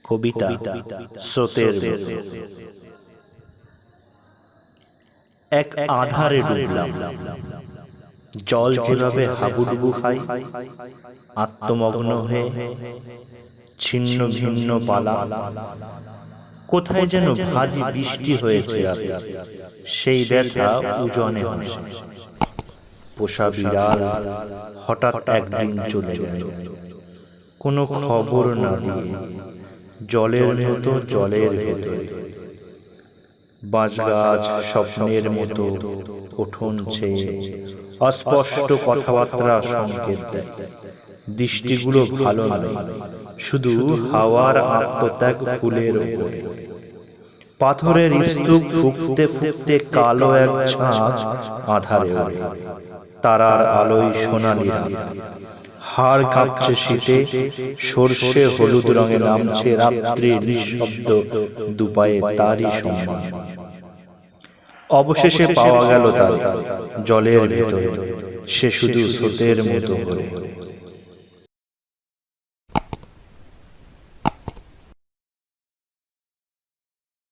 কবিতা স্রোতের এক আধারে ডুবলাম, জল যেভাবে হাবুডুবু খায়, আত্মমগ্ন হয়ে ছিন্ন ভিন্ন পালা। কোথায় যেন ভারী বৃষ্টি হয়েছে রাতে, সেই ব্যথা উজনে হাসে। পোষা বিড়াল হঠাৎ একদিন চলে গেল, কোনো খবর না দিয়ে, জলের মতো জলের ভেতরে। বাঁশগাছ স্বপ্নের মতো উঠোন ছেয়ে অস্পষ্ট কথাবার্তা সংকেত দেয়। দৃষ্টিগুলো ভালো নয়, শুধু হাওয়ার আত্মত্যাগ ফুলের ওপরে। পাথরের স্তূপ ফুঁকতে ফুঁকতে কালো এক ছাপ আধারে ওঠে। তারার আলোয় সোনালি রাত, হাড় কাঁপছে শীতে, সর্ষে হলুদ রঙে নামছে রাত্রির নিঃশব্দ দুপায়ে তারই সম্মান। অবশেষে পাওয়া গেল তার জলের ভেতরে, সে শুধু স্রোতের মতো করে।